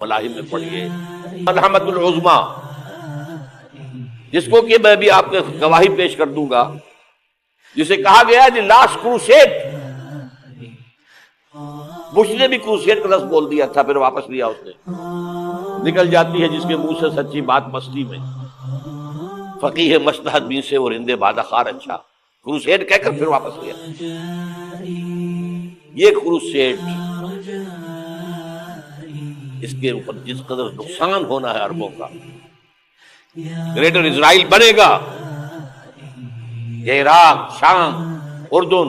ملاحم میں پڑھیے ملحمۃ العظما، جس کو کہ میں بھی آپ کے گواہی پیش کر دوں گا، جسے کہا گیا ہے لاسٹ کروسیڈ۔ بش نے بھی کروسیڈ کا لفظ بول دیا تھا، پھر واپس لیا اس نے۔ نکل جاتی ہے جس کے منہ سے سچی بات مستی میں، فقیہ مصلحت بین سے اور رندے بادہ خار اچھا، کروسیڈ کہہ کر پھر واپس لیا۔ یہ کروسیڈ اس کے اوپر جس قدر نقصان ہونا ہے عربوں کا، گریٹر اسرائیل بنے گا، یہ عراق، شام، اردن،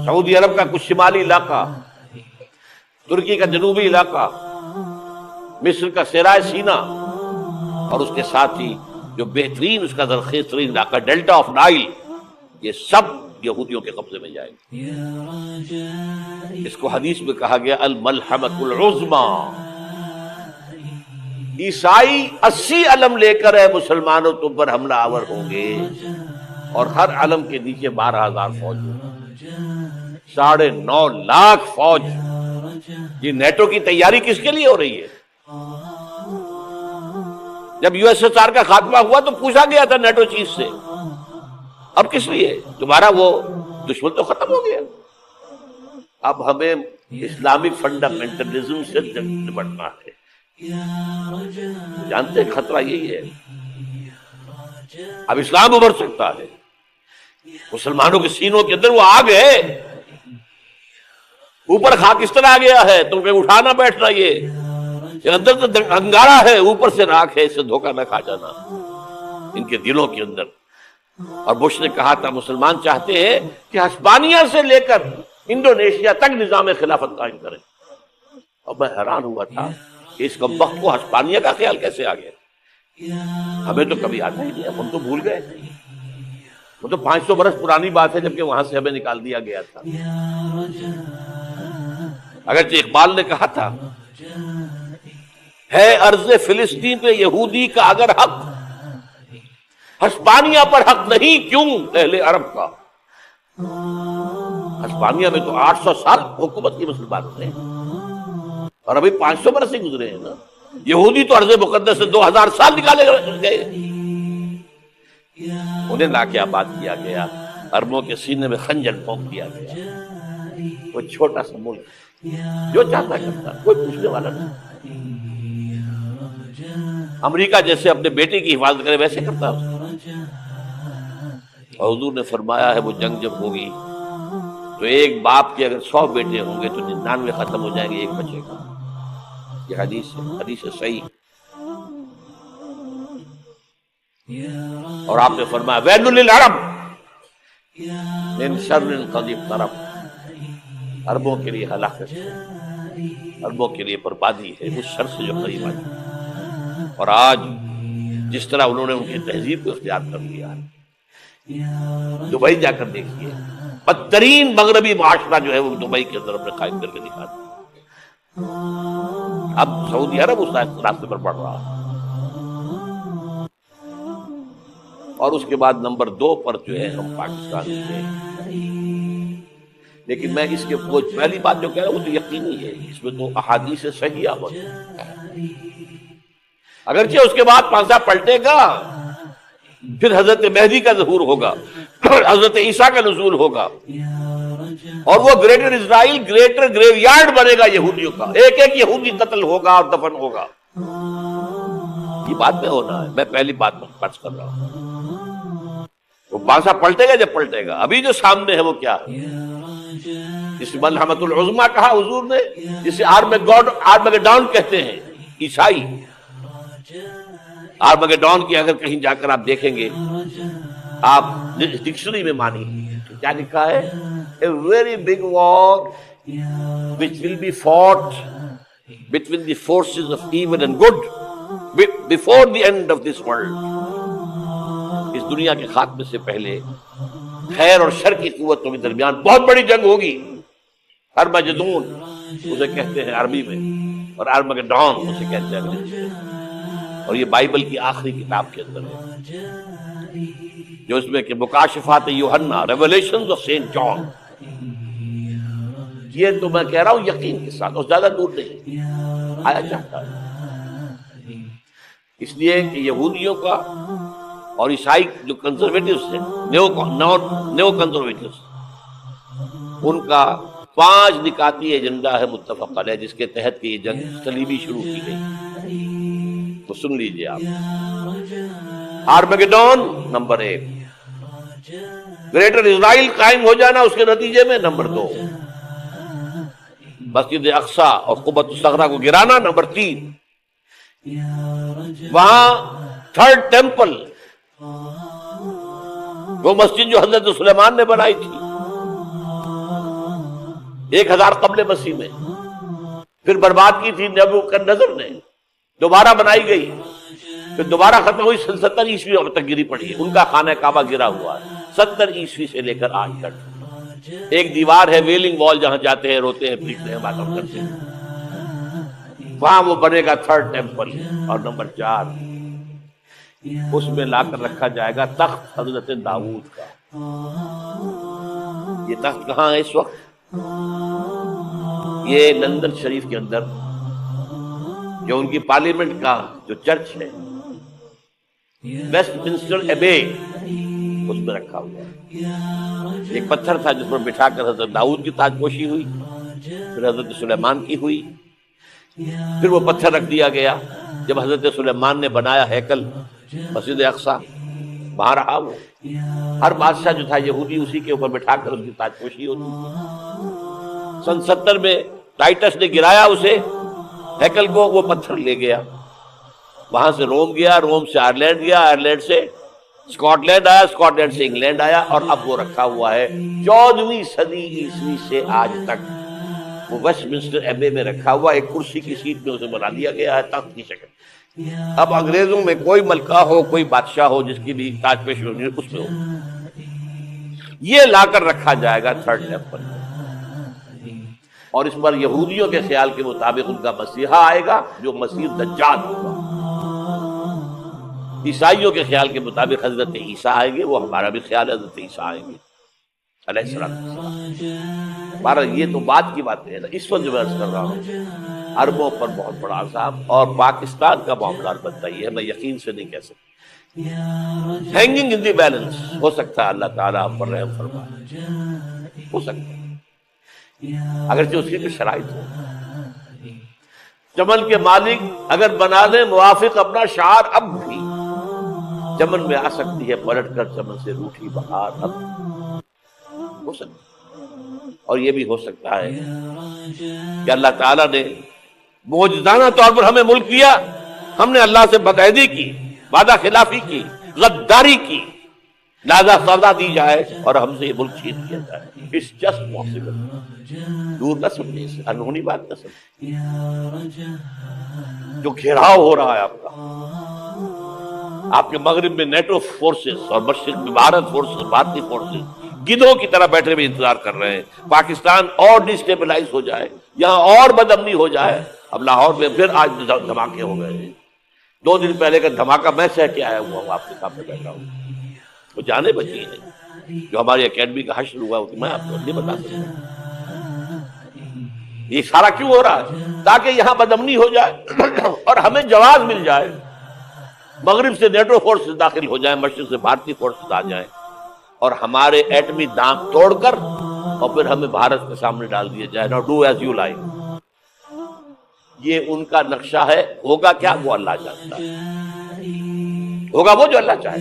سعودی عرب کا کچھ شمالی علاقہ، ترکی کا جنوبی علاقہ، مصر کا صحرائے سینا، اور اس کے ساتھ ہی جو بہترین اس کا زرخیز ترین علاقہ ڈیلٹا آف نائل، یہ سب یہودیوں کے قبضے میں جائے گا۔ اس کو حدیث میں کہا گیا الملحمۃ العظما۔ عیسائی 80 علم لے کر ہے مسلمانوں تم پر حملہ آور ہوں گے، اور ہر علم کے نیچے 12,000 فوج، 9.5 لاکھ فوج۔ یہ نیٹو کی تیاری کس کے لیے ہو رہی ہے؟ جب یو ایس ایس آر کا خاتمہ ہوا تو پوچھا گیا تھا نیٹو چیف سے، اب کس لیے؟ تمہارا وہ دشمن تو ختم ہو گیا، اب ہمیں اسلامک فنڈامنٹلزم سے نمٹنا ہے۔ جانتے ہیں خطرہ یہی ہے، اب اسلام ابھر سکتا ہے، مسلمانوں کے سینوں کے اندر وہ آگ ہے، اوپر خاکستر آ گیا ہے، تم کہیں اٹھانا بیٹھنا، یہ اندر تو انگارہ ہے، اوپر سے راکھ ہے، اس سے دھوکہ نہ کھا جانا ان کے دلوں کے اندر۔ اور بش نے کہا تھا مسلمان چاہتے ہیں کہ ہسپانیہ سے لے کر انڈونیشیا تک نظام خلافت قائم کریں، اور میں حیران ہوا تھا کہ اس کمبخت کو ہسپانیہ کا خیال کیسے آ گیا؟ ہمیں تو کبھی آتا ہی نہیں، ہم تو بھول گئے، وہ تو 500 برس پرانی بات ہے جبکہ وہاں سے ہمیں نکال دیا گیا تھا۔ اگرچہ اقبال نے کہا تھا ہے ارض فلسطین پہ یہودی کا اگر حق، ہسپانیہ پر حق نہیں کیوں اہل عرب کا؟ ہسپانیہ میں تو 800 سال حکومت کی مسلمانوں نے، اور ابھی 500 برس ہی گزرے ہیں نا۔ یہودی تو ارض مقدس سے 2000 سال نکالے گئے، انہیں لا کے آباد کیا گیا، عربوں کے سینے میں خنجر پھونک دیا گیا۔ وہ چھوٹا سا ملک جو چاہتا کرتا، کوئی پوچھنے والا نہیں۔ امریکہ جیسے اپنے بیٹے کی حفاظت کرے ویسے کرتا ہے، اور حضور نے فرمایا ہے وہ جنگ جب ہوگی تو ایک باپ کے اگر 100 بیٹے ہوں گے تو 99 ختم ہو جائیں گے، ایک بچے گا۔ یہ حدیث ہے صحیح۔ اور آپ نے فرمایا ویل للعرب من شر قد اقترب، عربوں کے لیے ہلاکت ہے، عربوں کے لیے بربادی ہے اس شر سے جو قریب آئی۔ اور آج جس طرح انہوں نے ان کی تہذیب کو اختیار کر لیا ہے، دبئی جا کر دیکھیے، بدترین مغربی معاشرہ جو ہے وہ دبئی کے اندر اپنے قائم کر کے دکھا دیا۔ اب سعودی عرب اس راستے پر بڑھ رہا ہے، اور اس کے بعد نمبر 2 پر جو ہے ہم پاکستان سے۔ لیکن میں اس کے پہلی بات جو کہہ رہا ہوں وہ تو یقینی ہے، اس میں تو احادیث صحیحہ موجود، اگرچہ اس کے بعد پانسا پلٹے گا، پھر حضرت مہدی کا ظہور ہوگا، حضرت عیسیٰ کا نزول ہوگا، اور وہ گریٹر اسرائیل گریٹر گریو یارڈ بنے گا یہودیوں کا، ایک ایک یہودی قتل ہوگا اور دفن ہوگا۔ یہ بات میں ہونا ہے، میں پہلی بات میں فرض کر رہا ہوں۔ وہ پانسا پلٹے گا جب پلٹے گا، ابھی جو سامنے ہے وہ کیا ہے؟ اس ملحمۃ العظما کہا حضور نے، جسے آرمگیڈون کہتے ہیں عیسائی۔ آرمگیڈون کی اگر کہیں جا کر آپ دیکھیں گے، آپ ڈکشنری میں مانی کیا لکھا ہے؟ A very big war which will be fought between the forces of evil and good before the end of this world۔ اس دنیا کے خاتمے سے پہلے خیر اور شر کی قوتوں کے درمیان بہت بڑی جنگ ہوگی۔ ارمجدون اسے کہتے ہیں عربی میں، اور آرمگیڈون اسے کہتے ہیں انگریزی میں، اور یہ بائبل کی آخری کتاب کے اندر ہے، جو اس میں کہ مکاشفات یوحنا، ریولیشنز آف سینٹ جان، یہ تو میں کہہ رہا ہوں یقین کے ساتھ، اور زیادہ دور نہیں آیا چاہتا ہے۔ اس لیے کہ یہودیوں کا اور عیسائی جو کنزرویٹوز ہیں، نیو کنزرویٹوز، ان کا 5 نکاتی ایجنڈا ہے متفق علیہ، جس کے تحت یہ جنگ صلیبی شروع کی گئی۔ تو سن لیجئے آپ، آرمیگیڈون نمبر 1، گریٹر اسرائیل قائم ہو جانا اس کے نتیجے میں نمبر 2، مسجد اقصی اور قبۃ الصغریٰ کو گرانا نمبر 3، وہاں تھرڈ ٹیمپل، وہ مسجد جو حضرت سلیمان نے بنائی تھی 1000 قبل مسیح میں، پھر برباد کی تھی نبوکدنضر نے، دوبارہ بنائی گئی، پھر دوبارہ ختم ہوئی 70 عیسوی اب تک گری پڑی ہے۔ ان کا خانہ کعبہ گرا ہوا ہے 70 عیسوی سے لے کر آج تک۔ ایک دیوار ہے ویلنگ وال، جہاں جاتے ہیں، روتے ہیں، پیٹتے ہیں، ماتم کرتے ہیں، وہاں وہ بنے گا تھرڈ ٹیمپل۔ اور نمبر 4، اس میں لا کر رکھا جائے گا تخت حضرت داؤد کا۔ یہ تخت کہاں ہے اس وقت؟ یہ لندن شریف کے اندر جو ان کی پارلیمنٹ کا جو چرچ ہے، ویسٹ منسٹر ایبے، اس میں رکھا ہوا ہے۔ ایک پتھر تھا جس پر بٹھا کر حضرت داؤد کی تاج پوشی ہوئی، پھر حضرت سلیمان کی ہوئی، پھر وہ پتھر رکھ دیا گیا جب حضرت سلیمان نے بنایا ہیکل مسجد اقصی، وہاں رہا وہ۔ ہر بادشاہ جو تھا یہودی اسی کے اوپر بٹھا کر اس کی تاج پوشی ہوتی۔ سن 70 میں ٹائٹس نے گرایا اسے، ہیکل کو، وہ پتھر لے گیا، وہاں سے روم گیا، روم سے آئرلینڈ گیا، آئرلینڈ سے اسکاٹ لینڈ آیا، اسکاٹ لینڈ سے انگلینڈ آیا، اور اب وہ رکھا ہوا ہے 14ویں صدی عیسوی سے آج تک۔ وہ ویسٹ منسٹر ایبے میں رکھا ہوا، ایک کرسی کی سیٹ میں اسے بنا دیا گیا ہے تخت کی شکل۔ اب انگریزوں میں کوئی ملکہ ہو، کوئی بادشاہ ہو جس کی بھی تاج پوشی ہونی اس میں ہو، یہ لا کر رکھا جائے گا تھرڈ ٹیمپل۔ اور اس پر یہودیوں کے خیال کے مطابق ان کا مسیحا آئے گا جو مسیح دجال ہوگا۔ عیسائیوں کے خیال کے مطابق حضرت عیسیٰ آئیں گے، وہ ہمارا بھی خیال ہے حضرت عیسیٰ آئیں گے علیہ السلام۔ ہمارا یہ تو بعد کی باتیں ہیں نا، اس وقت جو میں عرض کر رہا ہوں عربوں پر بہت بڑا عذاب، اور پاکستان کا معاملہ البتہ یہ ہے، میں یقین سے نہیں کہہ سکتا، ہینگنگ ان دی بیلنس، ہو سکتا ہے اللہ تعالیٰ ہم پر رحم فرمائے، ہو سکتا ہے، اگرچہ اس کی بھی شرائط ہو۔ چمن کے مالک اگر بنا دیں موافق اپنا شعار، اب بھی چمن میں آ سکتی ہے پلٹ کر چمن سے روٹھی بہار، اب ہو سکتا ہے۔ اور یہ بھی ہو سکتا ہے کہ اللہ تعالیٰ نے معجزانہ طور پر ہمیں ملک دیا، ہم نے اللہ سے بدعہدی کی، وعدہ خلافی کی، غداری کی، لہذا سزا دی جائے اور ہم سے یہ ملک چھین لیا جائے۔ It's just possible۔ دور نہ سمجھے، اس انہونی بات نہ سمجھے۔ جو گھیراؤ ہو رہا ہے آپ کا، آپ کے مغرب میں نیٹو فورسز اور مشرق میں بھارت فورسز، بھارتی فورسز گدھوں کی طرح بیٹھے ہوئے انتظار کر رہے ہیں پاکستان اور ڈسٹیبلائز ہو جائے، یہاں اور بدامنی ہو جائے۔ اب لاہور میں پھر آج دھماکے ہو گئے ہیں، 2 دن پہلے کا دھماکہ میں سہ کے آیا ہوا ہوں، آپ کے سامنے بیٹھا ہوں، وہ جانے بچی ہیں جو ہماری اکیڈمی کا حشر ہوا، میں آپ کو نہیں بتا سکتا۔ یہ سارا کیوں ہو رہا ہے؟ تاکہ یہاں بدامنی ہو جائے اور ہمیں جواز مل جائے، مغرب سے نیٹو فورسز داخل ہو جائیں، مشرق سے بھارتی فورسز آ جائیں، اور ہمارے ایٹمی دام توڑ کر اور پھر ہمیں بھارت کے سامنے ڈال دیا جائے۔ Now do as you like۔ یہ ان کا نقشہ ہے، ہوگا کیا وہ اللہ جانتا ہے، ہوگا وہ جو اللہ چاہے۔